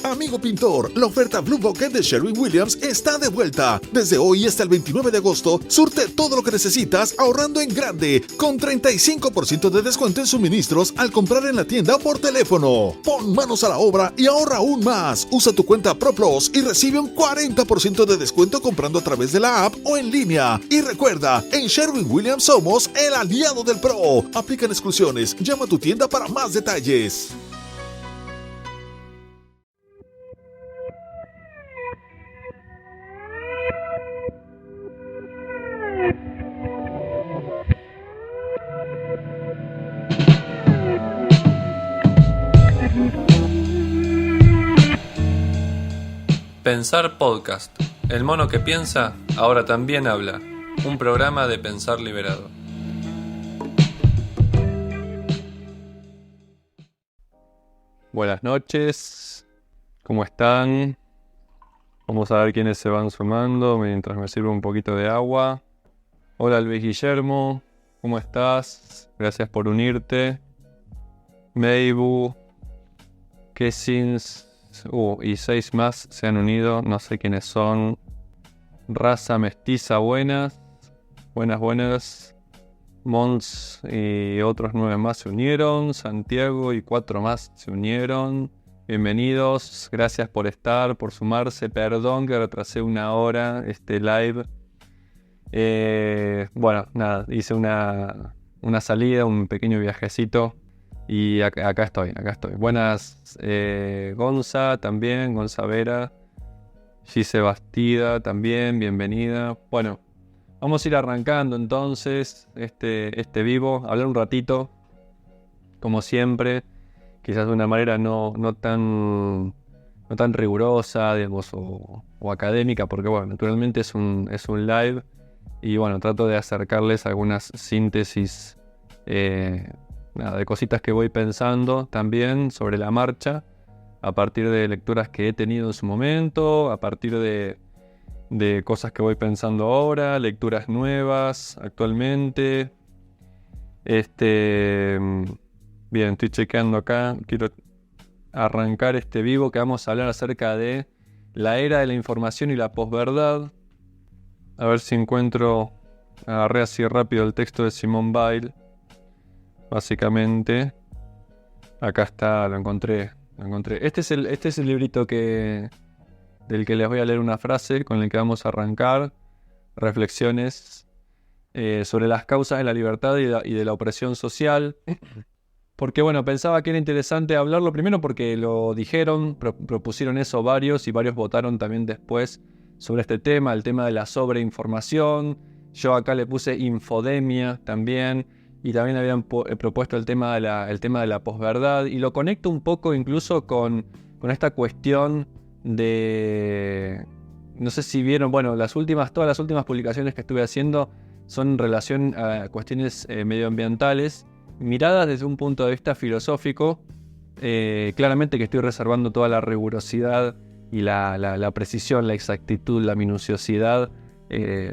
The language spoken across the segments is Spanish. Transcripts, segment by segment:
Amigo pintor, la oferta Blue Bucket de Sherwin-Williams está de vuelta. Desde hoy hasta el 29 de agosto, surte todo lo que necesitas ahorrando en grande, con 35% de descuento en suministros al comprar en la tienda o por teléfono. Pon manos a la obra y ahorra aún más. Usa tu cuenta ProPlus y recibe un 40% de descuento comprando a través de la app o en línea. Y recuerda, en Sherwin-Williams somos el aliado del pro. Aplican exclusiones. Llama a tu tienda para más detalles. Pensar Podcast. El mono que piensa, ahora también habla. Un programa de Pensar Liberado. Buenas noches. ¿Cómo están? Vamos a ver quiénes se van sumando mientras me sirvo un poquito de agua. Hola Luis Guillermo. ¿Cómo estás? Gracias por unirte. Meibu. Kessins. Y 6 más se han unido, no sé quiénes son. Raza mestiza, buenas. Buenas. Mons y otros 9 más se unieron. Santiago y 4 más se unieron. Bienvenidos, gracias por estar, por sumarse. Perdón que retrasé 1 hora este live. Bueno, nada, hice una salida, un pequeño viajecito. Y acá estoy. Buenas, Gonza también, Gonza Vera. Gise Bastida también, bienvenida. Bueno, vamos a ir arrancando entonces este vivo. Hablar un ratito, como siempre. Quizás de una manera no tan rigurosa, digamos, o académica. Porque bueno, naturalmente es un live. Y bueno, trato de acercarles algunas síntesis de cositas que voy pensando también sobre la marcha, a partir de lecturas que he tenido en su momento, a partir de cosas que voy pensando ahora, lecturas nuevas actualmente. Bien, estoy chequeando acá, quiero arrancar este vivo que vamos a hablar acerca de la era de la información y la posverdad. A ver si agarré así rápido el texto de Simone Weil. Básicamente, acá está, lo encontré. Este es el librito del que les voy a leer una frase con el que vamos a arrancar. Reflexiones sobre las causas de la libertad y de la opresión social. Porque bueno, pensaba que era interesante hablarlo primero porque lo dijeron, propusieron eso varios y varios votaron también después sobre este tema, el tema de la sobreinformación. Yo acá le puse infodemia también. Y también habían propuesto el tema de la posverdad. Y lo conecto un poco incluso con esta cuestión de... No sé si vieron, bueno, todas las últimas publicaciones que estuve haciendo son en relación a cuestiones medioambientales, miradas desde un punto de vista filosófico. Claramente que estoy reservando toda la rigurosidad y la precisión, la exactitud, la minuciosidad,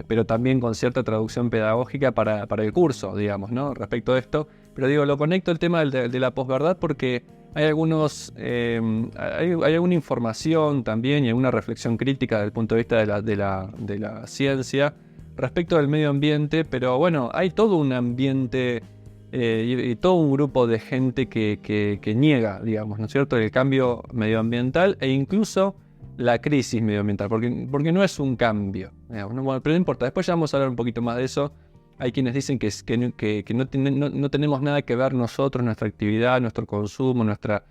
pero también con cierta traducción pedagógica para el curso, digamos, ¿no? Respecto a esto. Pero digo, lo conecto el tema de la posverdad porque hay hay alguna información también y alguna reflexión crítica desde el punto de vista de la ciencia respecto del medio ambiente, pero bueno, hay todo un ambiente y todo un grupo de gente que niega, digamos, ¿no es cierto?, el cambio medioambiental e incluso la crisis medioambiental, porque no es un cambio, digamos, ¿no? Bueno, pero no importa, después ya vamos a hablar un poquito más de eso. Hay quienes dicen que no tenemos nada que ver nosotros, nuestra actividad, nuestro consumo, nuestra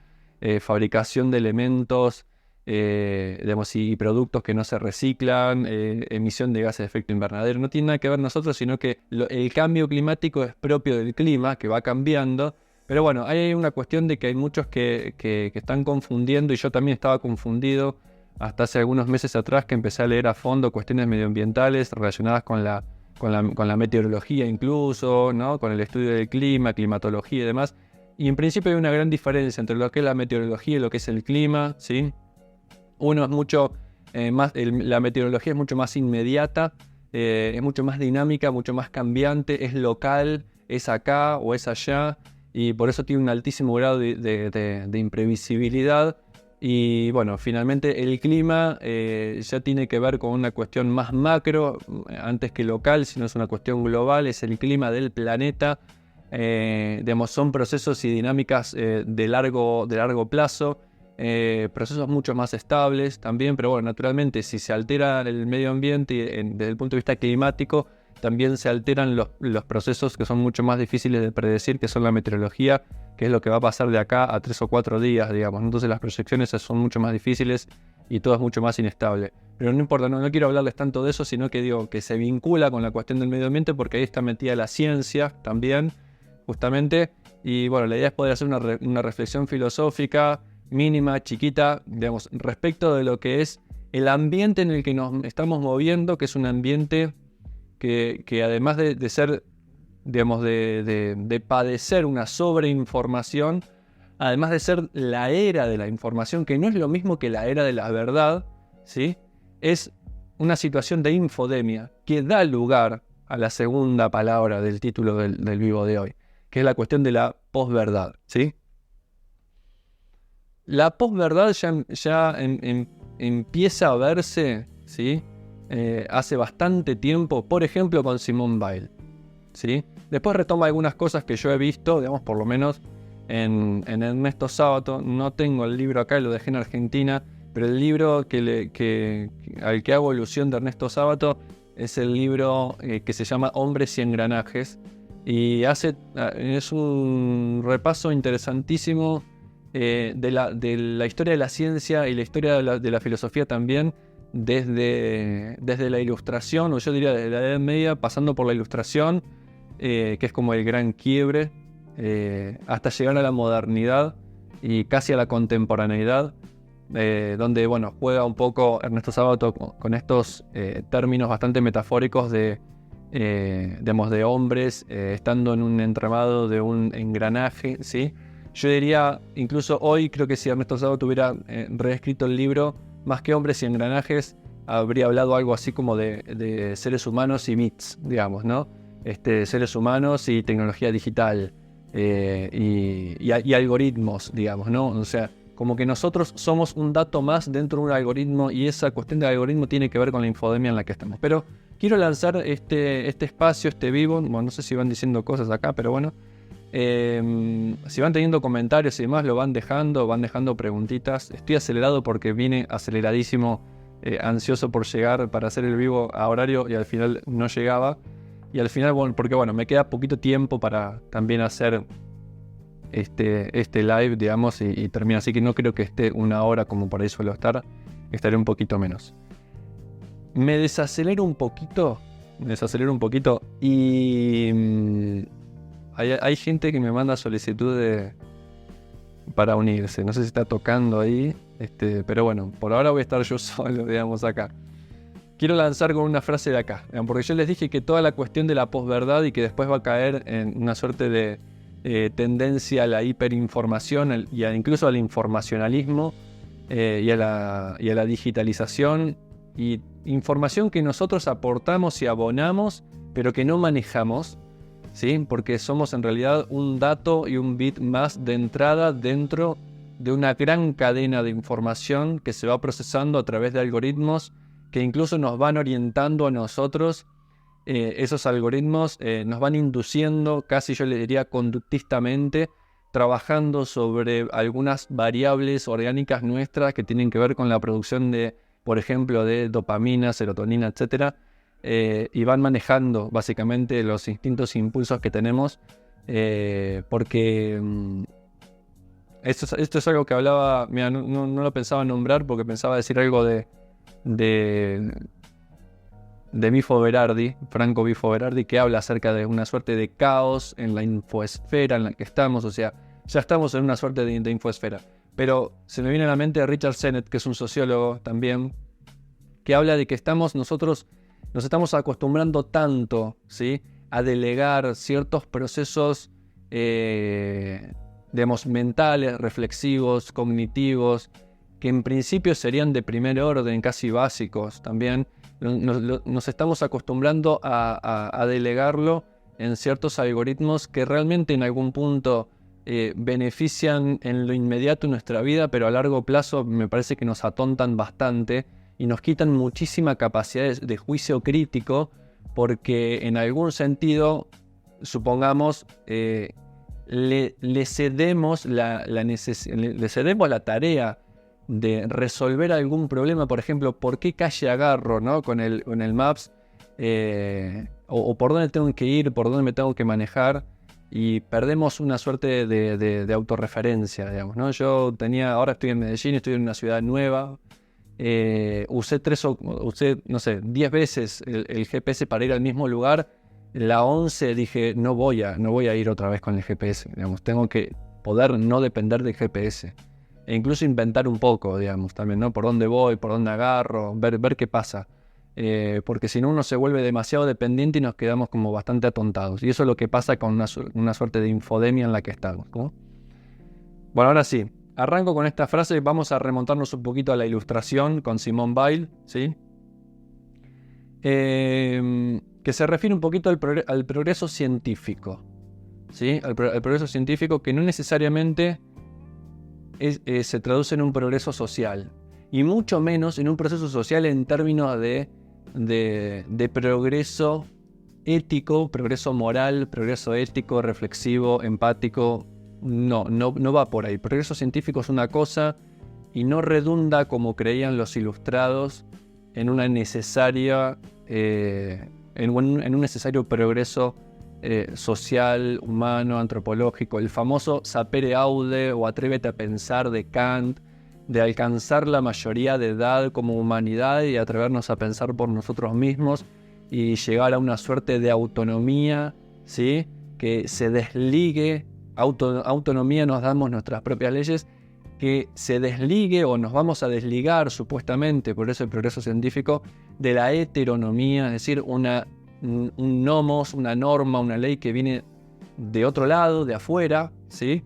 fabricación de elementos, digamos, y productos que no se reciclan, emisión de gases de efecto invernadero, no tiene nada que ver nosotros, sino que el cambio climático es propio del clima, que va cambiando. Pero bueno, hay una cuestión de que hay muchos que están confundiendo, y yo también estaba confundido hasta hace algunos meses atrás, que empecé a leer a fondo cuestiones medioambientales relacionadas con la meteorología incluso, ¿no?, con el estudio del clima, climatología y demás. Y en principio hay una gran diferencia entre lo que es la meteorología y lo que es el clima, ¿sí? Uno es mucho más, la meteorología es mucho más inmediata, es mucho más dinámica, mucho más cambiante, es local, es acá o es allá, y por eso tiene un altísimo grado de imprevisibilidad. Y bueno, finalmente el clima ya tiene que ver con una cuestión más macro, antes que local, sino es una cuestión global, es el clima del planeta. Digamos, son procesos y dinámicas de largo plazo, procesos mucho más estables también, pero bueno, naturalmente si se altera el medio ambiente desde el punto de vista climático, también se alteran los procesos que son mucho más difíciles de predecir, que son la meteorología, que es lo que va a pasar de acá a 3 o 4 días, digamos. Entonces las proyecciones son mucho más difíciles y todo es mucho más inestable. Pero no importa, no quiero hablarles tanto de eso, sino que digo que se vincula con la cuestión del medio ambiente porque ahí está metida la ciencia también, justamente. Y bueno, la idea es poder hacer una reflexión filosófica mínima, chiquita, digamos, respecto de lo que es el ambiente en el que nos estamos moviendo, que es un ambiente que además de ser, digamos, de padecer una sobreinformación, además de ser la era de la información, que no es lo mismo que la era de la verdad, ¿sí? Es una situación de infodemia que da lugar a la segunda palabra del título del vivo de hoy, que es la cuestión de la posverdad, ¿sí? La posverdad ya empieza a verse, ¿sí? Hace bastante tiempo, por ejemplo con Simone Weil, ¿sí? Después retoma algunas cosas que yo he visto, digamos, por lo menos en Ernesto Sábato. No tengo el libro acá, lo dejé en Argentina, pero el libro al que hago alusión de Ernesto Sábato es el libro que se llama Hombres y Engranajes, y es un repaso interesantísimo de la historia de la ciencia y la historia de la filosofía también, desde la ilustración, o yo diría desde la Edad Media, pasando por la ilustración, que es como el gran quiebre, hasta llegar a la modernidad y casi a la contemporaneidad, donde bueno, juega un poco Ernesto Sábato con estos términos bastante metafóricos digamos, de hombres estando en un entramado de un engranaje, ¿sí? Yo diría, incluso hoy, creo que si Ernesto Sábato hubiera reescrito el libro, más que hombres y engranajes, habría hablado algo así como de seres humanos y MITs, digamos, ¿no? Seres humanos y tecnología digital y algoritmos, digamos, ¿no? O sea, como que nosotros somos un dato más dentro de un algoritmo, y esa cuestión del algoritmo tiene que ver con la infodemia en la que estamos. Pero quiero lanzar este espacio, este vivo, bueno, no sé si van diciendo cosas acá, pero bueno. Si van teniendo comentarios y demás, lo van dejando preguntitas. Estoy acelerado porque vine aceleradísimo, ansioso por llegar para hacer el vivo a horario y al final no llegaba. Y al final, bueno, porque bueno, me queda poquito tiempo para también hacer este live, digamos, y termina. Así que no creo que esté 1 hora como por ahí suelo estar. Estaré un poquito menos. Me desacelero un poquito y... Hay gente que me manda solicitud para unirse. No sé si está tocando ahí. Pero bueno, por ahora voy a estar yo solo, digamos, acá. Quiero lanzar con una frase de acá. Porque yo les dije que toda la cuestión de la posverdad y que después va a caer en una suerte de tendencia a la hiperinformación y incluso al informacionalismo y a la digitalización. Y información que nosotros aportamos y abonamos, pero que no manejamos. ¿Sí? Porque somos en realidad un dato y un bit más de entrada dentro de una gran cadena de información que se va procesando a través de algoritmos que incluso nos van orientando a nosotros. Esos algoritmos nos van induciendo, casi yo le diría conductistamente, trabajando sobre algunas variables orgánicas nuestras que tienen que ver con la producción de, por ejemplo, de dopamina, serotonina, etcétera. Y van manejando básicamente los instintos e impulsos que tenemos, porque esto es algo que hablaba, mira, no lo pensaba nombrar porque pensaba decir algo de Bifo Berardi, Franco Bifo Berardi, que habla acerca de una suerte de caos en la infoesfera en la que estamos. O sea, ya estamos en una suerte de infoesfera. Pero se me viene a la mente Richard Sennett, que es un sociólogo también, que habla de que nosotros nos estamos acostumbrando tanto, ¿sí?, a delegar ciertos procesos, digamos, mentales, reflexivos, cognitivos, que en principio serían de primer orden, casi básicos también. Nos estamos acostumbrando a delegarlo en ciertos algoritmos que realmente en algún punto benefician en lo inmediato nuestra vida, pero a largo plazo me parece que nos atontan bastante y nos quitan muchísima capacidad de juicio crítico, porque en algún sentido, supongamos, le cedemos le cedemos la tarea de resolver algún problema. Por ejemplo, ¿por qué calle agarro, ¿no? con el Maps? O por dónde tengo que ir, por dónde me tengo que manejar, y perdemos una suerte de autorreferencia, digamos, ¿no? Ahora estoy en Medellín, estoy en una ciudad nueva, usé 10 veces el GPS para ir al mismo lugar. La 11 dije, no voy a ir otra vez con el GPS, digamos, tengo que poder no depender del GPS. E incluso inventar un poco, digamos, también, ¿no? Por dónde voy, por dónde agarro, ver qué pasa. Porque si no, uno se vuelve demasiado dependiente y nos quedamos como bastante atontados. Y eso es lo que pasa con una suerte de infodemia en la que estamos, ¿no? Bueno, ahora sí, arranco con esta frase. Vamos a remontarnos un poquito a la Ilustración con Simone Weil, ¿sí? Que se refiere un poquito al progreso científico, ¿sí? Al progreso científico, que no necesariamente se traduce en un progreso social, y mucho menos en un proceso social en términos de progreso ético, progreso moral, progreso ético, reflexivo, empático. No va por ahí. El progreso científico es una cosa y no redunda, como creían los ilustrados, en una necesaria en un necesario progreso social, humano, antropológico. El famoso sapere aude o atrévete a pensar de Kant, de alcanzar la mayoría de edad como humanidad y atrevernos a pensar por nosotros mismos y llegar a una suerte de autonomía, ¿sí? Que se desligue, autonomía, nos damos nuestras propias leyes, que se desligue, o nos vamos a desligar supuestamente, por eso el progreso científico, de la heteronomía, es decir, un nomos, una norma, una ley que viene de otro lado, de afuera, ¿sí?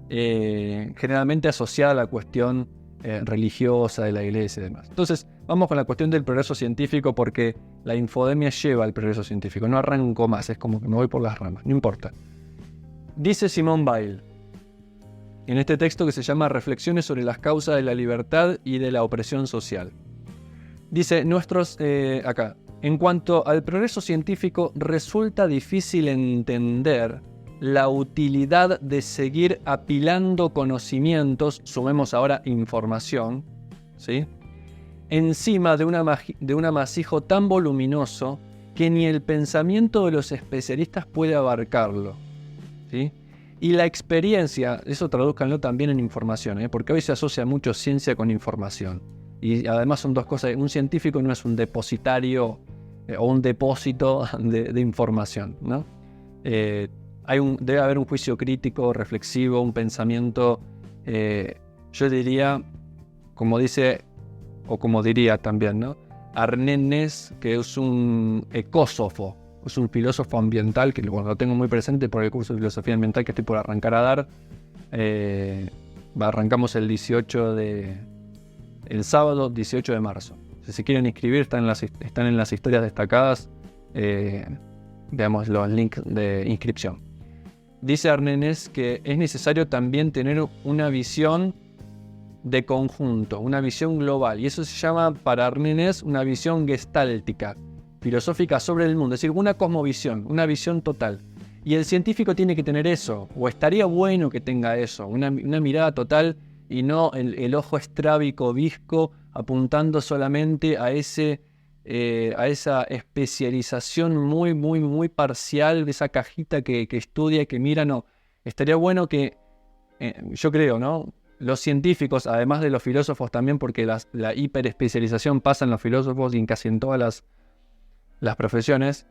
Generalmente asociada a la cuestión religiosa de la iglesia y demás. Entonces, vamos con la cuestión del progreso científico, porque la infodemia lleva al progreso científico. No arranco más, es como que me voy por las ramas, no importa. Dice Simone Weil, en este texto que se llama Reflexiones sobre las causas de la libertad y de la opresión social. Dice, acá, en cuanto al progreso científico, resulta difícil entender la utilidad de seguir apilando conocimientos, sumemos ahora información, ¿sí? Encima de un amasijo tan voluminoso que ni el pensamiento de los especialistas puede abarcarlo, ¿sí? Y la experiencia, eso tradúzcanlo también en información, porque hoy se asocia mucho ciencia con información. Y además son dos cosas. Un científico no es un depositario o un depósito de información, ¿no? Debe haber un juicio crítico, reflexivo, un pensamiento, yo diría, como dice, o como diría también, ¿no? Arnés, que es un ecósofo, es un filósofo ambiental, que lo tengo muy presente por el curso de filosofía ambiental que estoy por arrancar a dar. Arrancamos el sábado 18 de marzo. Si se quieren inscribir, están en las historias destacadas. Veamos los links de inscripción. Dice Arnés que es necesario también tener una visión de conjunto, una visión global. Y eso se llama, para Arnés, una visión gestáltica, filosófica sobre el mundo. Es decir, una cosmovisión, una visión total. Y el científico tiene que tener eso, o estaría bueno que tenga eso, una mirada total, y no el ojo estrábico, visco, apuntando solamente a esa especialización muy, muy, muy parcial de esa cajita que estudia, que mira. No, estaría bueno que, yo creo, ¿no? Los científicos, además de los filósofos también, porque la hiperespecialización pasa en los filósofos y en casi en todas las profesiones,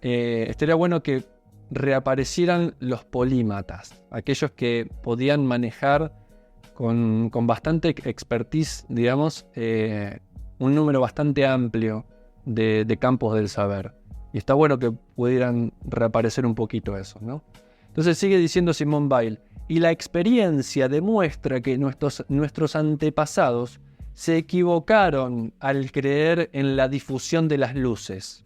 estaría bueno que reaparecieran los polímatas, aquellos que podían manejar con bastante expertise, digamos, un número bastante amplio de campos del saber. Y está bueno que pudieran reaparecer un poquito eso, ¿no? Entonces sigue diciendo Simone Weil, y la experiencia demuestra que nuestros antepasados se equivocaron al creer en la difusión de las luces.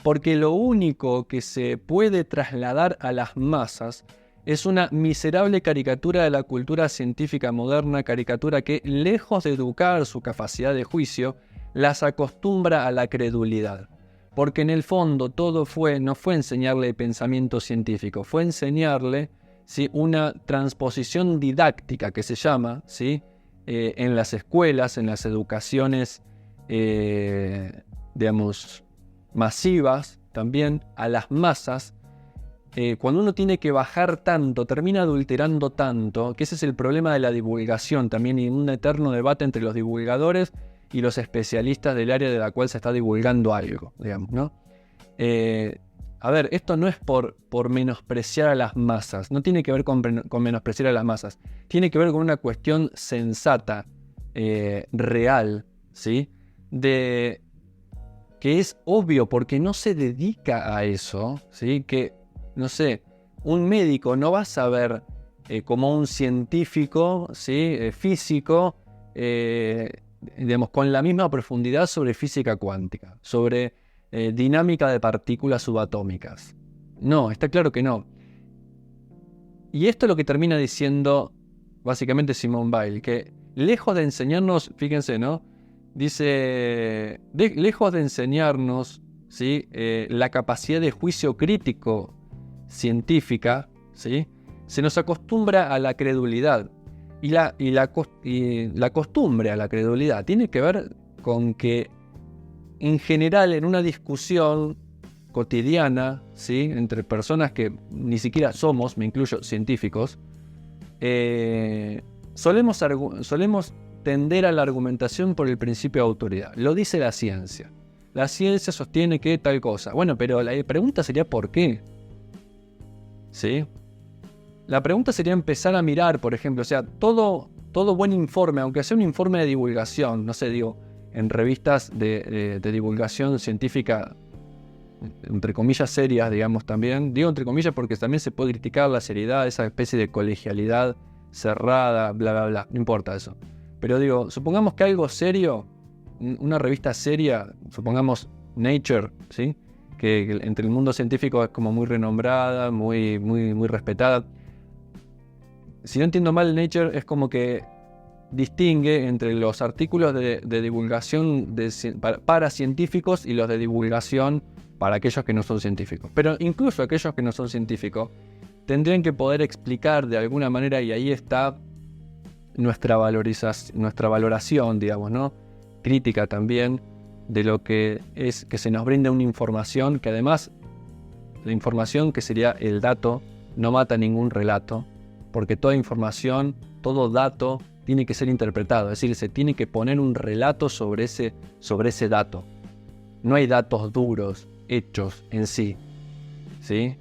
Porque lo único que se puede trasladar a las masas Es una miserable caricatura de la cultura científica moderna, caricatura que, lejos de educar su capacidad de juicio, las acostumbra a la credulidad. Porque en el fondo todo no fue enseñarle pensamiento científico, fue enseñarle, ¿sí?, una transposición didáctica que se llama, ¿sí?, en las escuelas, en las educaciones, digamos, masivas también, a las masas. Cuando uno tiene que bajar tanto, termina adulterando tanto, que ese es el problema de la divulgación también, y un eterno debate entre los divulgadores y los especialistas del área de la cual se está divulgando algo, digamos, ¿no? A ver, esto no es por menospreciar a las masas, no tiene que ver con menospreciar a las masas, tiene que ver con una cuestión sensata, real, ¿sí? Que es obvio porque no se dedica a eso, ¿sí? Que, no sé, un médico no va a saber como un científico, ¿sí?, físico, digamos, con la misma profundidad sobre física cuántica, sobre dinámica de partículas subatómicas. No, está claro que no. Y esto es lo que termina diciendo básicamente Simone Weil, que lejos de enseñarnos, fíjense, ¿no? Dice, lejos de enseñarnos, ¿sí?, la capacidad de juicio crítico científica, ¿sí?, se nos acostumbra a la credulidad. Y la costumbre a la credulidad tiene que ver con que, en general, en una discusión cotidiana, ¿sí?, entre personas que ni siquiera somos, me incluyo, científicos, solemos tender a la argumentación por el principio de autoridad. Lo dice la ciencia. La ciencia sostiene que tal cosa. Bueno, pero la pregunta sería ¿por qué? ¿Sí? La pregunta sería empezar a mirar, por ejemplo, o sea, todo buen informe, aunque sea un informe de divulgación, no sé, digo, en revistas de divulgación científica, entre comillas, serias, digamos, también. Digo entre comillas porque también se puede criticar la seriedad, esa especie de colegialidad cerrada, bla, bla, bla, no importa eso. Pero digo, supongamos que algo serio, una revista seria, supongamos Nature, ¿sí?, que entre el mundo científico es como muy renombrada, muy respetada. Si no entiendo mal, Nature es como que distingue entre los artículos de divulgación para científicos y los de divulgación para aquellos que no son científicos. Pero incluso aquellos que no son científicos tendrían que poder explicar de alguna manera, y ahí está nuestra valoración, digamos, ¿no?, crítica también, de lo que es que se nos brinda una información que, además, la información que sería el dato no mata ningún relato, porque toda información, todo dato tiene que ser interpretado, es decir, se tiene que poner un relato sobre ese dato. No hay datos duros, hechos en sí, ¿sí?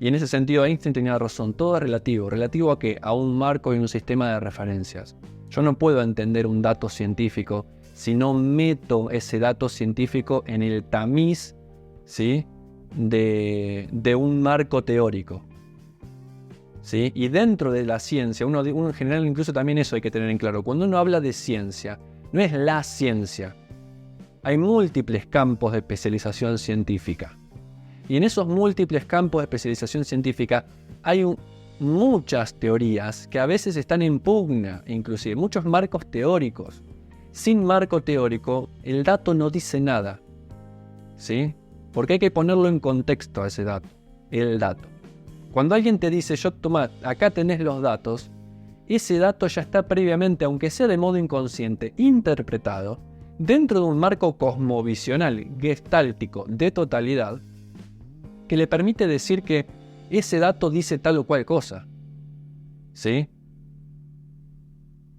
Y en ese sentido Einstein tenía razón, todo es relativo. ¿Relativo a qué? A un marco y un sistema de referencias. Yo no puedo entender un dato científico si no meto ese dato científico en el tamiz, ¿sí?, de un marco teórico, ¿sí? Y dentro de la ciencia, uno en general, incluso también eso hay que tener en claro. Cuando uno habla de ciencia, no es la ciencia. Hay múltiples campos de especialización científica. Y en esos múltiples campos de especialización científica hay muchas teorías que a veces están en pugna, inclusive muchos marcos teóricos. Sin marco teórico, el dato no dice nada, ¿sí? Porque hay que ponerlo en contexto a ese dato, el dato. Cuando alguien te dice, toma, acá tenés los datos, ese dato ya está previamente, aunque sea de modo inconsciente, interpretado dentro de un marco cosmovisional, gestáltico, de totalidad, que le permite decir que ese dato dice tal o cual cosa, ¿sí?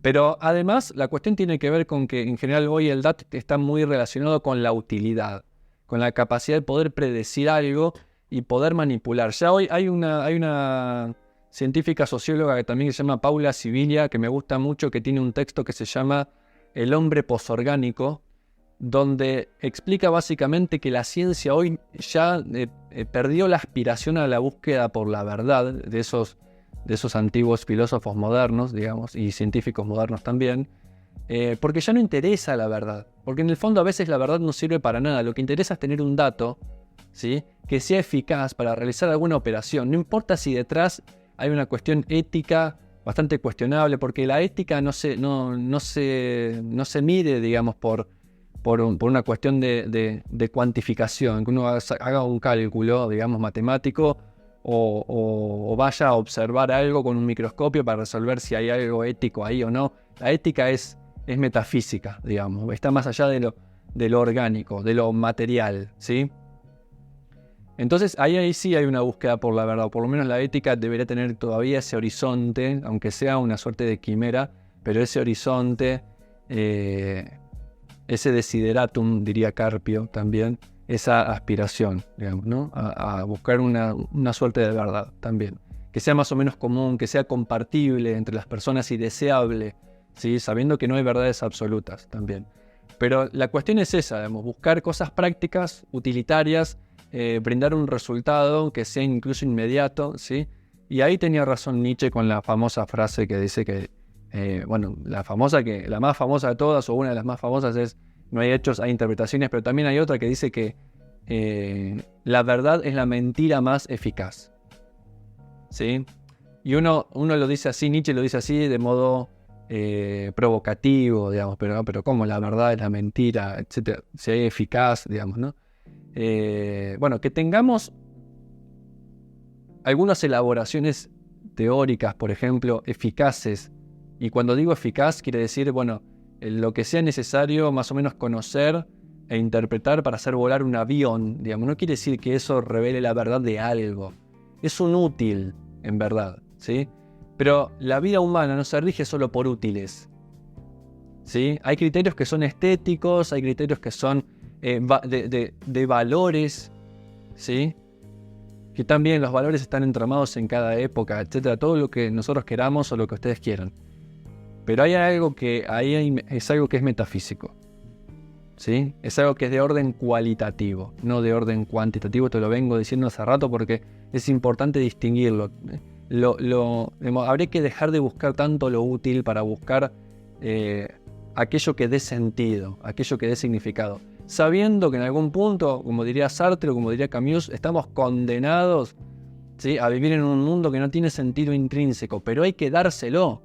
Pero además la cuestión tiene que ver con que en general hoy el dato está muy relacionado con la utilidad, con la capacidad de poder predecir algo y poder manipular. Ya hoy hay una científica socióloga que también se llama Paula Sibilia, que me gusta mucho, que tiene un texto que se llama El hombre posorgánico, donde explica básicamente que la ciencia hoy ya perdió la aspiración a la búsqueda por la verdad de esos antiguos filósofos modernos, digamos, y científicos modernos también, porque ya no interesa la verdad, porque en el fondo a veces la verdad no sirve para nada. Lo que interesa es tener un dato, ¿sí?, que sea eficaz para realizar alguna operación, no importa si detrás hay una cuestión ética bastante cuestionable, porque la ética no se mide, digamos, por una cuestión de cuantificación, que uno haga un cálculo, digamos, matemático, o vaya a observar algo con un microscopio para resolver si hay algo ético ahí o no. La ética es metafísica, digamos, está más allá de lo orgánico, de lo material, ¿sí? Entonces ahí sí hay una búsqueda por la verdad, o por lo menos la ética debería tener todavía ese horizonte, aunque sea una suerte de quimera, pero ese horizonte, ese desideratum, diría Carpio también, esa aspiración, digamos, ¿no? A buscar una suerte de verdad también, que sea más o menos común, que sea compartible entre las personas y deseable, ¿sí? Sabiendo que no hay verdades absolutas también. Pero la cuestión es esa, digamos, buscar cosas prácticas, utilitarias, brindar un resultado que sea incluso inmediato, ¿sí? Y ahí tenía razón Nietzsche con la famosa frase que dice que, la más famosa de todas, o una de las más famosas, es: no hay hechos, hay interpretaciones, pero también hay otra que dice que la verdad es la mentira más eficaz, ¿sí? Y uno lo dice así, Nietzsche lo dice así de modo provocativo, digamos, pero ¿cómo la verdad es la mentira, etcétera? Si hay eficaz, digamos, ¿no? Que tengamos algunas elaboraciones teóricas, por ejemplo, eficaces. Y cuando digo eficaz, quiere decir, lo que sea necesario más o menos conocer e interpretar para hacer volar un avión, digamos. No quiere decir que eso revele la verdad de algo. Es un útil, en verdad, ¿sí? Pero la vida humana no se rige solo por útiles, ¿sí? Hay criterios que son estéticos, hay criterios que son de valores, ¿sí? Que también los valores están entramados en cada época, etcétera, todo lo que nosotros queramos o lo que ustedes quieran. Pero hay algo que es algo que es metafísico, ¿sí? Es algo que es de orden cualitativo, no de orden cuantitativo. Te lo vengo diciendo hace rato porque es importante distinguirlo. Habría que dejar de buscar tanto lo útil para buscar aquello que dé sentido, aquello que dé significado, sabiendo que en algún punto, como diría Sartre o como diría Camus, estamos condenados, ¿sí?, a vivir en un mundo que no tiene sentido intrínseco, pero hay que dárselo.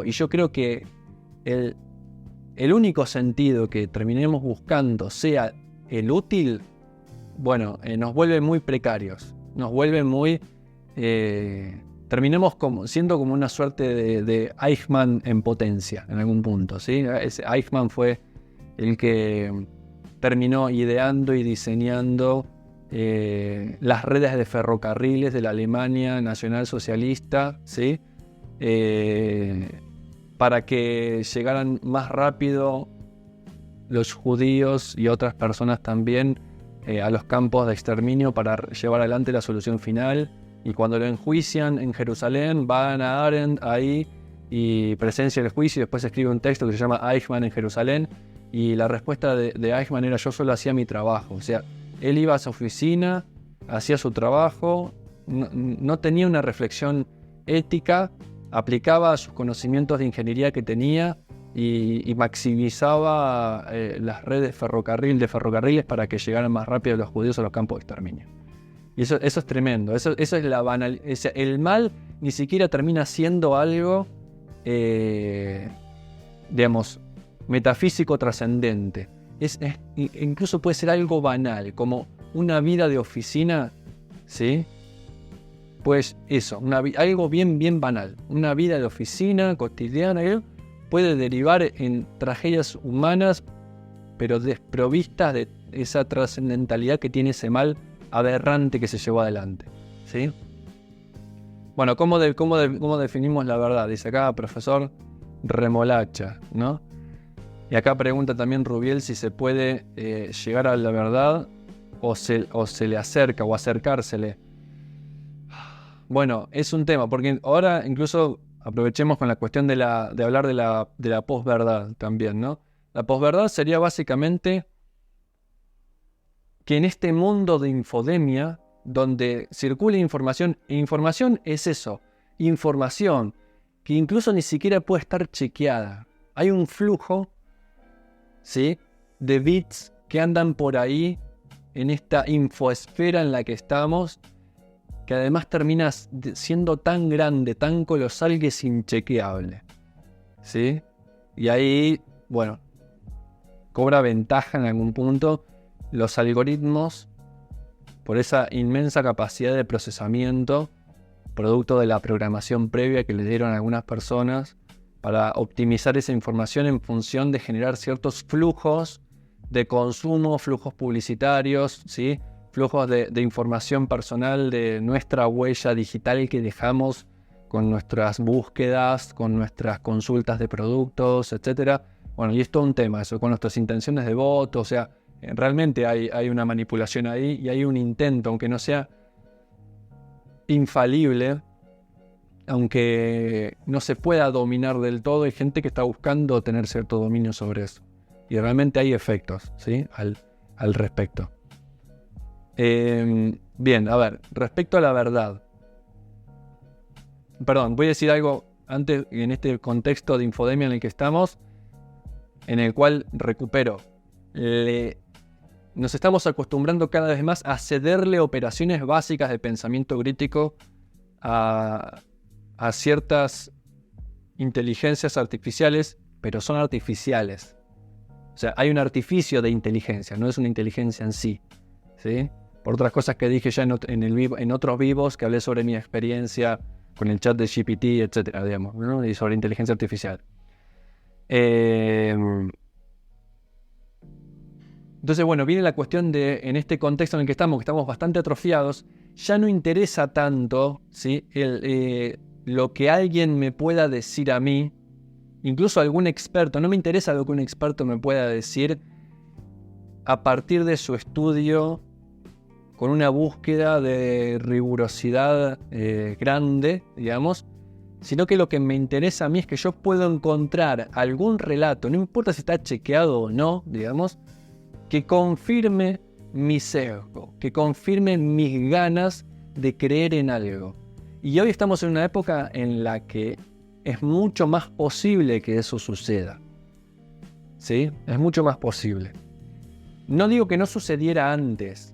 Y yo creo que el único sentido que terminemos buscando sea el útil, nos vuelve muy precarios, nos vuelve muy... terminemos siendo como una suerte de Eichmann en potencia en algún punto, ¿sí? Eichmann fue el que terminó ideando y diseñando las redes de ferrocarriles de la Alemania nacionalsocialista, ¿sí? Para que llegaran más rápido los judíos y otras personas también a los campos de exterminio para llevar adelante la solución final. Y cuando lo enjuician en Jerusalén, van a Arendt ahí y presencia el juicio, y después escribe un texto que se llama Eichmann en Jerusalén, y la respuesta de Eichmann era: yo solo hacía mi trabajo. O sea, él iba a su oficina, hacía su trabajo, no tenía una reflexión ética, aplicaba sus conocimientos de ingeniería que tenía y maximizaba las redes de ferrocarriles para que llegaran más rápido los judíos a los campos de exterminio. Y eso es tremendo, eso es la banal. El mal ni siquiera termina siendo algo, metafísico trascendente. Incluso puede ser algo banal, como una vida de oficina, ¿sí? Pues eso, algo bien banal. Una vida de oficina cotidiana puede derivar en tragedias humanas, pero desprovistas de esa trascendentalidad que tiene ese mal aberrante que se llevó adelante, ¿sí? ¿Cómo definimos la verdad? Dice acá profesor Remolacha, ¿no? Y acá pregunta también Rubiel si se puede llegar a la verdad o se le acerca o acercársele. Es un tema, porque ahora incluso aprovechemos con la cuestión de hablar de la posverdad también, ¿no? La posverdad sería básicamente que en este mundo de infodemia, donde circula información, e información es eso, información que incluso ni siquiera puede estar chequeada. Hay un flujo, ¿sí?, de bits que andan por ahí en esta infoesfera en la que estamos, que además termina siendo tan grande, tan colosal, que es inchequeable, ¿sí? Y ahí, bueno, cobra ventaja en algún punto los algoritmos por esa inmensa capacidad de procesamiento, producto de la programación previa que le dieron a algunas personas para optimizar esa información en función de generar ciertos flujos de consumo, flujos publicitarios, ¿sí? Flujos de información personal, de nuestra huella digital que dejamos con nuestras búsquedas, con nuestras consultas de productos, etc. Bueno, y es todo un tema eso, con nuestras intenciones de voto. O sea, realmente hay una manipulación ahí y hay un intento, aunque no sea infalible, aunque no se pueda dominar del todo, hay gente que está buscando tener cierto dominio sobre eso. Y realmente hay efectos, ¿sí? al respecto. Bien, a ver, respecto a la verdad. Perdón, voy a decir algo antes, en este contexto de infodemia en el que estamos, en el cual recupero. Nos estamos acostumbrando cada vez más a cederle operaciones básicas de pensamiento crítico a ciertas inteligencias artificiales, pero son artificiales. O sea, hay un artificio de inteligencia, no es una inteligencia en sí, ¿sí? Por otras cosas que dije ya en otros vivos, que hablé sobre mi experiencia con el chat de GPT, etcétera, digamos, ¿no? Y sobre inteligencia artificial. Entonces, bueno, viene la cuestión de, en este contexto en el que estamos bastante atrofiados, ya no interesa tanto, ¿sí? Lo que alguien me pueda decir a mí, incluso algún experto. No me interesa lo que un experto me pueda decir a partir de su estudio, con una búsqueda de rigurosidad grande, digamos, sino que lo que me interesa a mí es que yo puedo encontrar algún relato, no importa si está chequeado o no, digamos, que confirme mi sesgo, que confirme mis ganas de creer en algo. Y hoy estamos en una época en la que es mucho más posible que eso suceda, ¿sí? Es mucho más posible. No digo que no sucediera antes.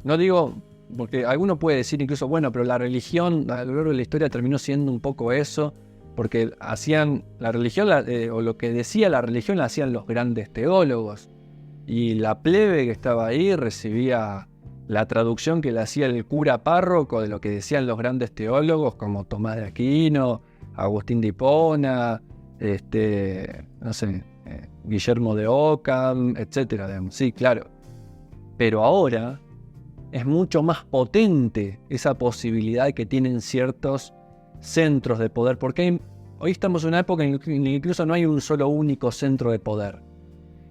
No digo, porque alguno puede decir incluso, bueno, pero la religión a lo largo de la historia terminó siendo un poco eso, porque hacían la religión, o lo que decía la religión la hacían los grandes teólogos, y la plebe que estaba ahí recibía la traducción que le hacía el cura párroco de lo que decían los grandes teólogos, como Tomás de Aquino, Agustín de Hipona, no sé, Guillermo de Ockham, etcétera. Sí, claro. Pero ahora es mucho más potente esa posibilidad que tienen ciertos centros de poder, porque hoy estamos en una época en la que incluso no hay un solo único centro de poder.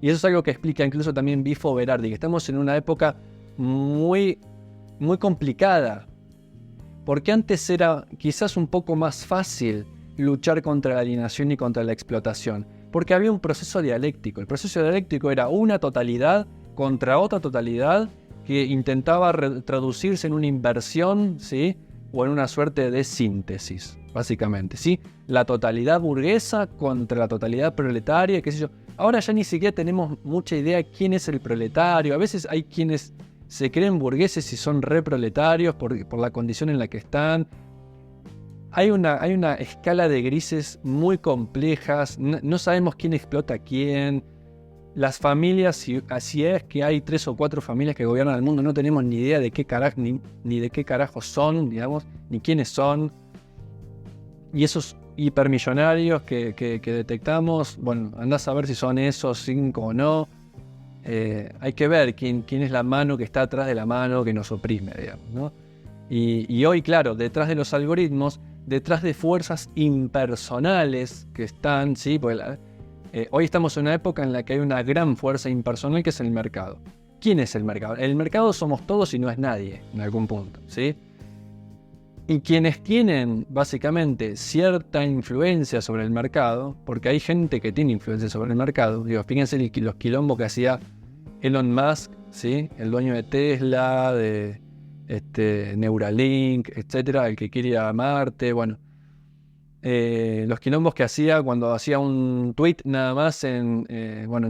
Y eso es algo que explica incluso también Bifo Berardi, que estamos en una época muy, muy complicada, porque antes era quizás un poco más fácil luchar contra la alienación y contra la explotación, porque había un proceso dialéctico. El proceso dialéctico era una totalidad contra otra totalidad que intentaba traducirse en una inversión, ¿sí? O en una suerte de síntesis, básicamente, ¿sí? La totalidad burguesa contra la totalidad proletaria, qué sé yo. Ahora ya ni siquiera tenemos mucha idea quién es el proletario. A veces hay quienes se creen burgueses y son reproletarios por la condición en la que están. Hay una escala de grises muy complejas. No sabemos quién explota a quién. Las familias, si es que hay 3 o 4 familias que gobiernan el mundo, no tenemos ni idea de qué carajo, ni de qué carajo son, digamos, ni quiénes son. Y esos hipermillonarios que detectamos, bueno, andás a ver si son esos 5 o no. Hay que ver quién es la mano que está atrás de la mano que nos oprime, digamos, ¿no? Y hoy, claro, detrás de los algoritmos, detrás de fuerzas impersonales que están, ¿sí? Porque hoy estamos en una época en la que hay una gran fuerza impersonal que es el mercado. ¿Quién es el mercado? El mercado somos todos y no es nadie, en algún punto, ¿sí? Y quienes tienen, básicamente, cierta influencia sobre el mercado, porque hay gente que tiene influencia sobre el mercado, digo, fíjense los quilombos que hacía Elon Musk, ¿sí? El dueño de Tesla, de Neuralink, etcétera, el que quiere ir a Marte, bueno. Los quilombos que hacía cuando hacía un tweet nada más en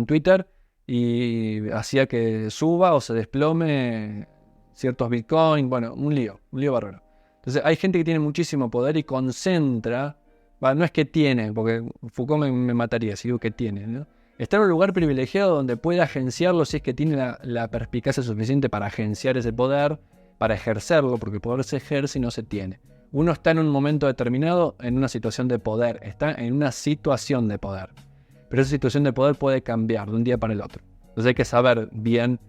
Twitter y hacía que suba o se desplome ciertos Bitcoin, bueno, un lío bárbaro. Entonces hay gente que tiene muchísimo poder y concentra, no es que tiene, porque Foucault me mataría si digo que tiene, ¿no? Está en un lugar privilegiado donde puede agenciarlo si es que tiene la perspicacia suficiente para agenciar ese poder, para ejercerlo, porque el poder se ejerce y no se tiene. Uno está en un momento determinado en una situación de poder, está en una situación de poder. Pero esa situación de poder puede cambiar de un día para el otro. Entonces hay que saber bien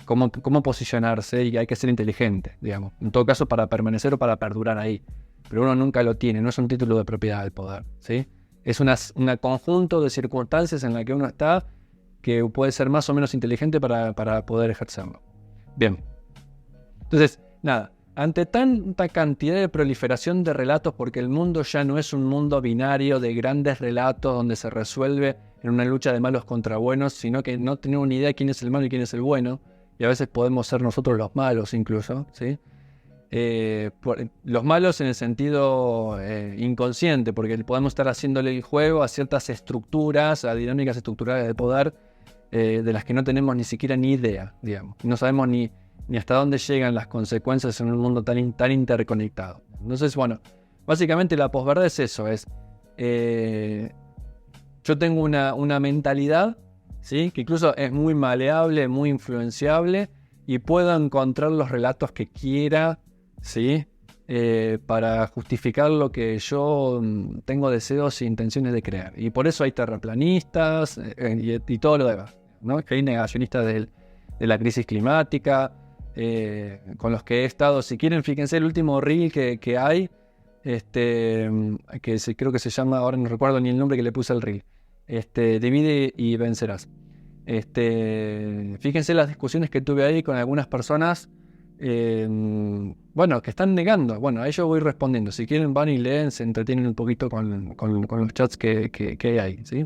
cómo posicionarse y hay que ser inteligente, digamos. En todo caso, para permanecer o para perdurar ahí. Pero uno nunca lo tiene, no es un título de propiedad del poder, ¿sí? Es un conjunto de circunstancias en la que uno está que puede ser más o menos inteligente para poder ejercerlo. Bien. Entonces, nada. Ante tanta cantidad de proliferación de relatos, porque el mundo ya no es un mundo binario de grandes relatos donde se resuelve en una lucha de malos contra buenos, sino que no tenemos ni idea de quién es el malo y quién es el bueno, y a veces podemos ser nosotros los malos incluso, ¿sí? Los malos en el sentido inconsciente, porque podemos estar haciéndole el juego a ciertas estructuras, a dinámicas estructurales de poder, de las que no tenemos ni siquiera ni idea, digamos. No sabemos ni hasta dónde llegan las consecuencias en un mundo tan interconectado. Entonces, bueno, básicamente la posverdad es eso, yo tengo una mentalidad, ¿sí? Que incluso es muy maleable, muy influenciable, y puedo encontrar los relatos que quiera, ¿sí? Para justificar lo que yo tengo deseos e intenciones de creer. Y por eso hay terraplanistas y todo lo demás, ¿no? Que hay negacionistas de la crisis climática, con los que he estado. Si quieren, fíjense el último reel que hay, creo que se llama, ahora no recuerdo ni el nombre que le puse al reel, Divide y vencerás. Fíjense las discusiones que tuve ahí con algunas personas, que están negando. Bueno, a ellos voy respondiendo. Si quieren, van y leen, se entretienen un poquito con los chats que hay ahí, ¿sí?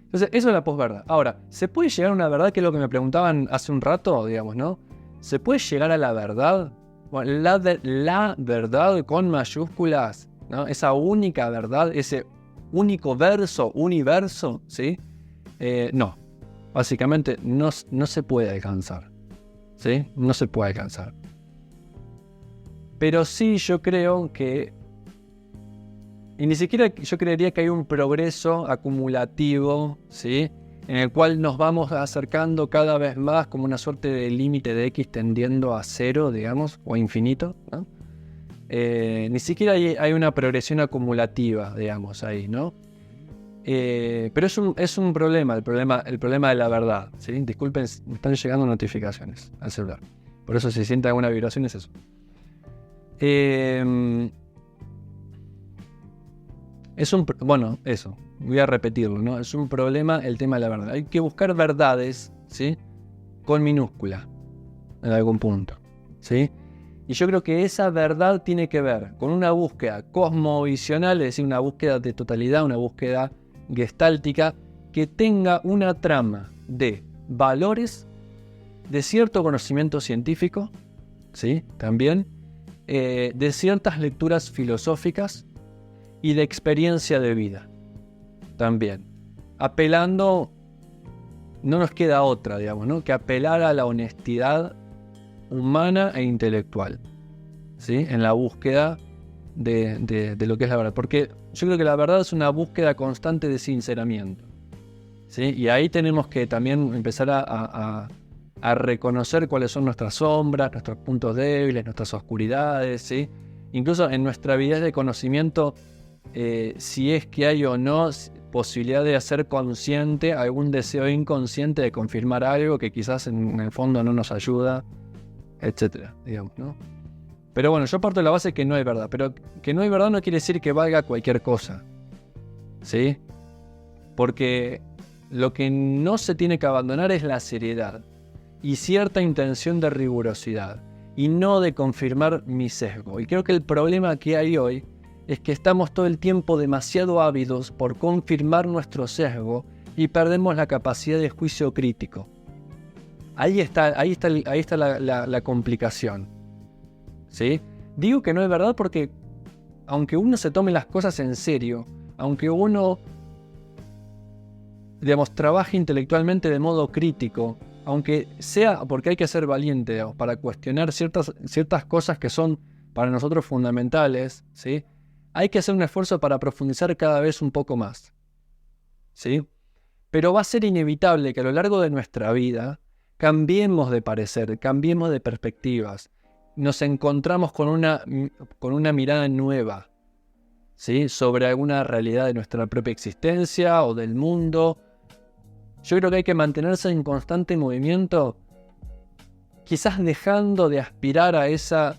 Entonces, eso es la posverdad. Ahora, ¿se puede llegar a una verdad? Que es lo que me preguntaban hace un rato, digamos, ¿no? ¿Se puede llegar a la verdad? Bueno, la verdad con mayúsculas, ¿no? Esa única verdad, ese único universo, ¿sí? No. Básicamente no se puede alcanzar, ¿sí? No se puede alcanzar. Pero sí yo creo que, y ni siquiera yo creería que hay un progreso acumulativo, ¿sí? En el cual nos vamos acercando cada vez más como una suerte de límite de X tendiendo a cero, digamos, o a infinito, ¿no? Ni siquiera hay una progresión acumulativa, digamos, ahí, ¿no? Pero es un problema, el problema de la verdad, ¿sí? Disculpen, me están llegando notificaciones al celular. Por eso si siente alguna vibración es eso. Eso. Voy a repetirlo, ¿no? Es un problema el tema de la verdad. Hay que buscar verdades, ¿sí? Con minúscula, en algún punto, ¿sí? Y yo creo que esa verdad tiene que ver con una búsqueda cosmovisional, es decir, una búsqueda de totalidad, una búsqueda gestáltica, que tenga una trama de valores, de cierto conocimiento científico, ¿sí? También, de ciertas lecturas filosóficas y de experiencia de vida. También, apelando, no nos queda otra, digamos, ¿no? Que apelar a la honestidad humana e intelectual, ¿sí? En la búsqueda de lo que es la verdad. Porque yo creo que la verdad es una búsqueda constante de sinceramiento, ¿sí? Y ahí tenemos que también empezar a reconocer cuáles son nuestras sombras, nuestros puntos débiles, nuestras oscuridades, ¿sí? Incluso en nuestra vida de conocimiento, si es que hay o no posibilidad de hacer consciente algún deseo inconsciente de confirmar algo que quizás en el fondo no nos ayuda, etcétera, digamos, ¿no? Pero bueno, yo parto de la base que no hay verdad, pero que no hay verdad no quiere decir que valga cualquier cosa, ¿sí? Porque lo que no se tiene que abandonar es la seriedad y cierta intención de rigurosidad y no de confirmar mi sesgo. Y creo que el problema que hay hoy es que estamos todo el tiempo demasiado ávidos por confirmar nuestro sesgo y perdemos la capacidad de juicio crítico. Ahí está la complicación, ¿sí? Digo que no es verdad porque aunque uno se tome las cosas en serio, aunque uno, digamos, trabaje intelectualmente de modo crítico, aunque sea porque hay que ser valiente, digamos, para cuestionar ciertas cosas que son para nosotros fundamentales, ¿sí? Hay que hacer un esfuerzo para profundizar cada vez un poco más, ¿sí? Pero va a ser inevitable que a lo largo de nuestra vida cambiemos de parecer, cambiemos de perspectivas, nos encontramos con una mirada nueva, ¿sí? Sobre alguna realidad de nuestra propia existencia o del mundo. Yo creo que hay que mantenerse en constante movimiento, quizás dejando de aspirar a esa...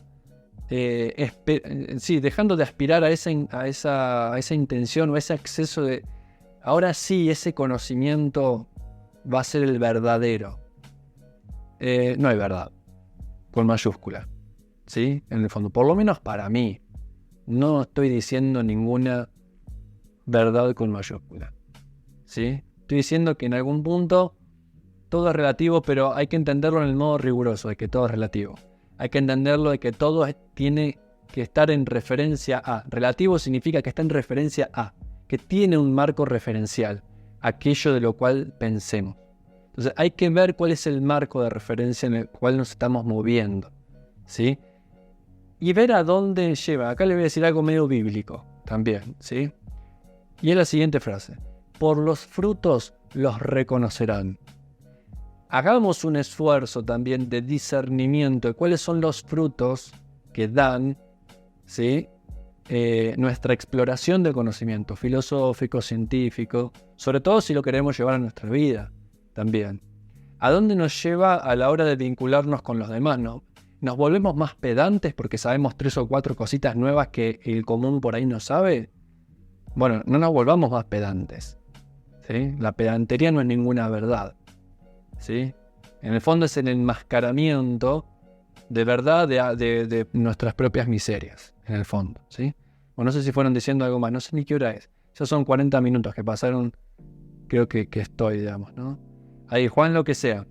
dejando de aspirar a esa intención o a ese exceso de... Ahora sí, ese conocimiento va a ser el verdadero. No hay verdad, con mayúscula, ¿sí? En el fondo, por lo menos para mí. No estoy diciendo ninguna verdad con mayúscula, ¿sí? Estoy diciendo que en algún punto todo es relativo, pero hay que entenderlo en el modo riguroso, de que todo es relativo. Hay que entenderlo de que todo tiene que estar en referencia a. Relativo significa que está en referencia a, que tiene un marco referencial, aquello de lo cual pensemos. Entonces hay que ver cuál es el marco de referencia en el cual nos estamos moviendo, ¿sí? Y ver a dónde lleva. Acá le voy a decir algo medio bíblico también, ¿sí? Y es la siguiente frase: por los frutos los reconocerán. Hagamos un esfuerzo también de discernimiento de cuáles son los frutos que dan, ¿sí? Nuestra exploración del conocimiento filosófico, científico, sobre todo si lo queremos llevar a nuestra vida también. ¿A dónde nos lleva a la hora de vincularnos con los demás, no? ¿Nos volvemos más pedantes porque sabemos 3 o 4 cositas nuevas que el común por ahí no sabe? Bueno, no nos volvamos más pedantes, ¿sí? La pedantería no es ninguna verdad, ¿sí? En el fondo es el enmascaramiento de verdad de nuestras propias miserias, en el fondo, ¿sí? O no sé si fueron diciendo algo más, no sé ni qué hora es. Ya son 40 minutos que pasaron, creo que estoy, digamos, ¿no? Ahí, Juan lo que sea.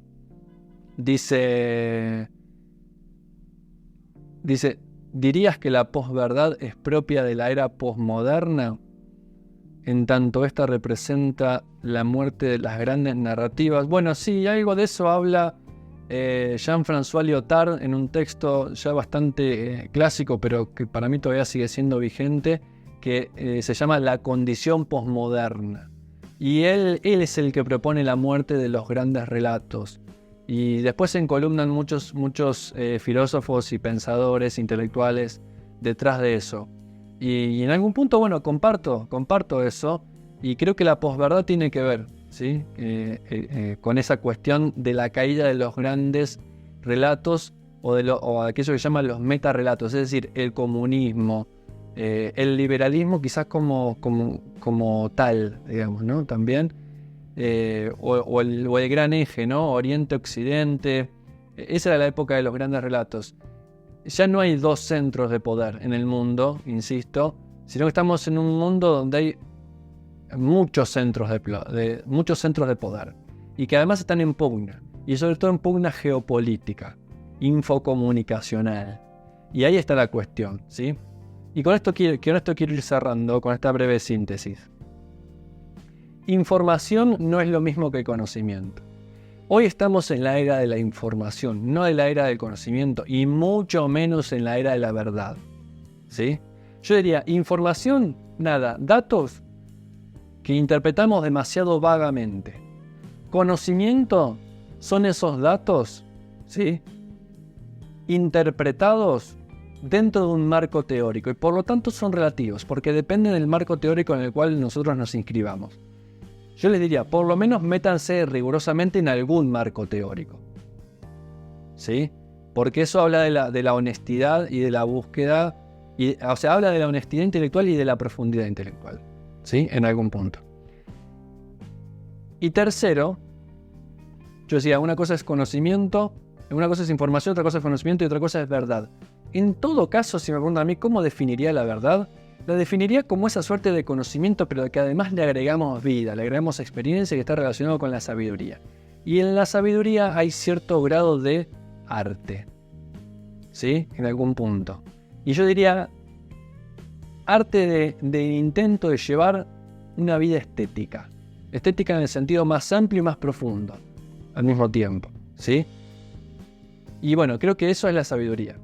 Dice, ¿dirías que la posverdad es propia de la era posmoderna? En tanto esta representa la muerte de las grandes narrativas. Bueno, sí, algo de eso habla Jean-François Lyotard en un texto ya bastante clásico, pero que para mí todavía sigue siendo vigente, que se llama La condición posmoderna. Y él es el que propone la muerte de los grandes relatos. Y después se encolumnan muchos filósofos y pensadores intelectuales detrás de eso. Y en algún punto, bueno, comparto eso, y creo que la posverdad tiene que ver, ¿sí? Con esa cuestión de la caída de los grandes relatos o aquello que llaman los metarrelatos, es decir, el comunismo, el liberalismo quizás como tal, digamos, ¿no? También, o el gran eje, ¿no? Oriente-Occidente. Esa era la época de los grandes relatos. Ya no hay 2 centros de poder en el mundo, insisto, sino que estamos en un mundo donde hay muchos centros de poder y que además están en pugna, y sobre todo en pugna geopolítica, infocomunicacional. Y ahí está la cuestión, ¿sí? Y con esto quiero ir cerrando con esta breve síntesis. Información no es lo mismo que conocimiento. Hoy estamos en la era de la información, no en la era del conocimiento, y mucho menos en la era de la verdad, ¿sí? Yo diría, información, nada, datos que interpretamos demasiado vagamente. Conocimiento son esos datos, ¿sí? Interpretados dentro de un marco teórico, y por lo tanto son relativos, porque dependen del marco teórico en el cual nosotros nos inscribamos. Yo les diría, por lo menos métanse rigurosamente en algún marco teórico, ¿sí? Porque eso habla de la honestidad y de la búsqueda, o sea, habla de la honestidad intelectual y de la profundidad intelectual, ¿sí? En algún punto. Y tercero, yo decía, una cosa es conocimiento, una cosa es información, otra cosa es conocimiento y otra cosa es verdad. En todo caso, si me preguntan a mí cómo definiría la verdad, la definiría como esa suerte de conocimiento, pero que además le agregamos vida, le agregamos experiencia, que está relacionado con la sabiduría. Y en la sabiduría hay cierto grado de arte, ¿sí? En algún punto. Y yo diría, arte de intento de llevar una vida estética. Estética en el sentido más amplio y más profundo, al mismo tiempo, ¿sí? Y bueno, creo que eso es la sabiduría.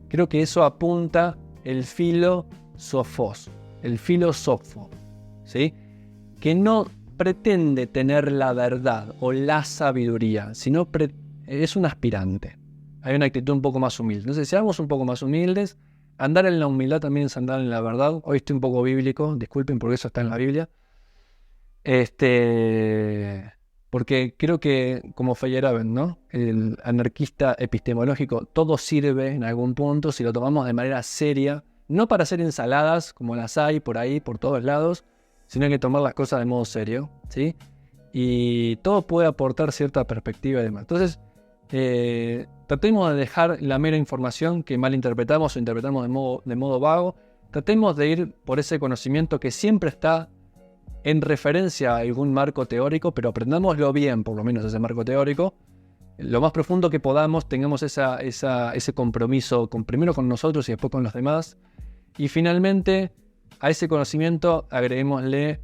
Creo que eso apunta el filósofo, ¿sí? Que no pretende tener la verdad o la sabiduría, sino es un aspirante. Hay una actitud un poco más humilde. Entonces, seamos un poco más humildes. Andar en la humildad también es andar en la verdad. Hoy estoy un poco bíblico, disculpen porque eso está en la Biblia. Porque creo que, como Feyerabend, ¿no? El anarquista epistemológico, todo sirve en algún punto si lo tomamos de manera seria, no para hacer ensaladas como las hay por ahí, por todos lados, sino que tomar las cosas de modo serio, ¿sí? Y todo puede aportar cierta perspectiva y demás. Entonces, tratemos de dejar la mera información que malinterpretamos o interpretamos de modo vago. Tratemos de ir por ese conocimiento que siempre está en referencia a algún marco teórico, pero aprendámoslo bien, por lo menos ese marco teórico. Lo más profundo que podamos, tengamos ese compromiso primero con nosotros y después con los demás. Y finalmente, a ese conocimiento agreguémosle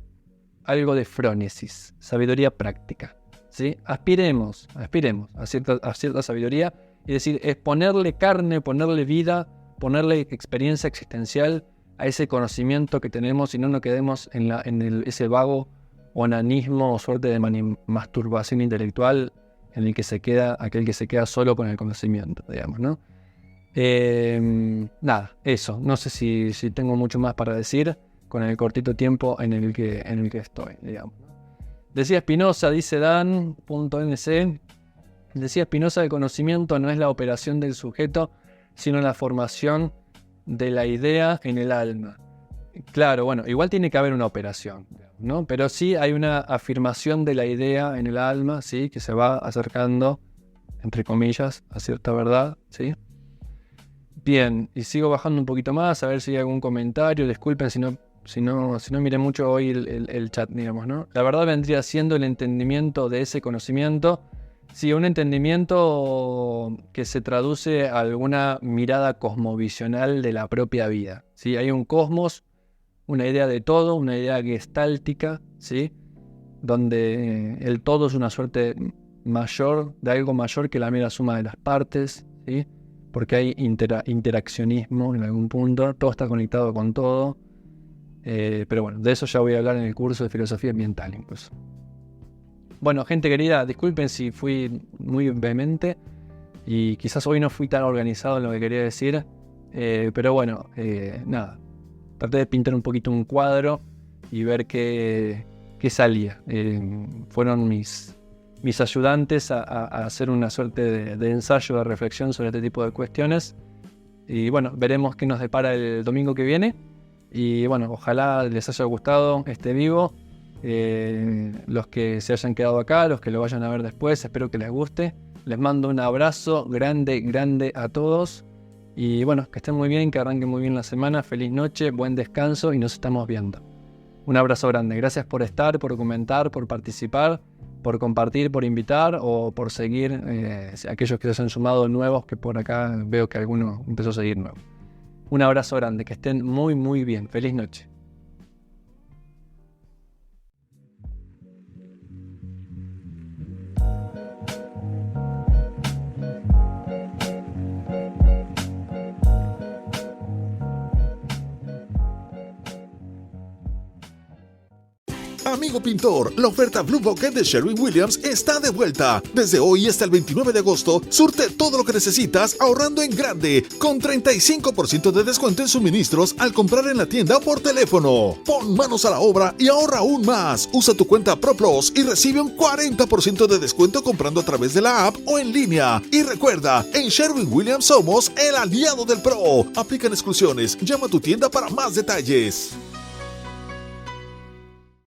algo de frónesis, sabiduría práctica, ¿sí? Aspiremos a cierta sabiduría, es decir, es ponerle carne, ponerle vida, ponerle experiencia existencial a ese conocimiento que tenemos y no nos quedemos en ese vago onanismo o suerte de masturbación intelectual en el que se queda aquel que se queda solo con el conocimiento, digamos, ¿no? Nada, eso. No sé si tengo mucho más para decir con el cortito tiempo en el que estoy, digamos. Decía Spinoza, dice Dan.nc, decía Spinoza, el conocimiento no es la operación del sujeto, sino la formación de la idea en el alma. Claro, bueno, igual tiene que haber una operación, ¿no? Pero sí hay una afirmación de la idea en el alma, ¿sí? Que se va acercando, entre comillas, a cierta verdad, ¿sí? Bien, y sigo bajando un poquito más, a ver si hay algún comentario. Disculpen si no miré mucho hoy el chat, digamos, ¿no? La verdad vendría siendo el entendimiento de ese conocimiento. Sí, un entendimiento que se traduce a alguna mirada cosmovisional de la propia vida, ¿sí? Hay un cosmos, una idea de todo, una idea gestáltica, ¿sí? Donde el todo es una suerte mayor, de algo mayor que la mera suma de las partes, ¿sí? Porque hay interaccionismo en algún punto, todo está conectado con todo. Pero bueno, de eso ya voy a hablar en el curso de filosofía ambiental incluso. Bueno, gente querida, disculpen si fui muy vehemente y quizás hoy no fui tan organizado en lo que quería decir, pero bueno, nada, traté de pintar un poquito un cuadro y ver qué salía. Fueron mis ayudantes a hacer una suerte de ensayo, de reflexión sobre este tipo de cuestiones. Y bueno, veremos qué nos depara el domingo que viene. Y bueno, ojalá les haya gustado este vivo. Los que se hayan quedado acá, los que lo vayan a ver después, espero que les guste. Les mando un abrazo grande a todos. Y bueno, que estén muy bien, que arranquen muy bien la semana. Feliz noche, buen descanso y nos estamos viendo. Un abrazo grande. Gracias por estar, por comentar, por participar, por compartir, por invitar o por seguir aquellos que se han sumado nuevos, que por acá veo que alguno empezó a seguir nuevo. Un abrazo grande, que estén muy bien. Feliz noche. Amigo pintor, la oferta Blue Bouquet de Sherwin-Williams está de vuelta. Desde hoy hasta el 29 de agosto, surte todo lo que necesitas ahorrando en grande, con 35% de descuento en suministros al comprar en la tienda o por teléfono. Pon manos a la obra y ahorra aún más. Usa tu cuenta ProPlus y recibe un 40% de descuento comprando a través de la app o en línea. Y recuerda, en Sherwin-Williams somos el aliado del pro. Aplican exclusiones. Llama a tu tienda para más detalles.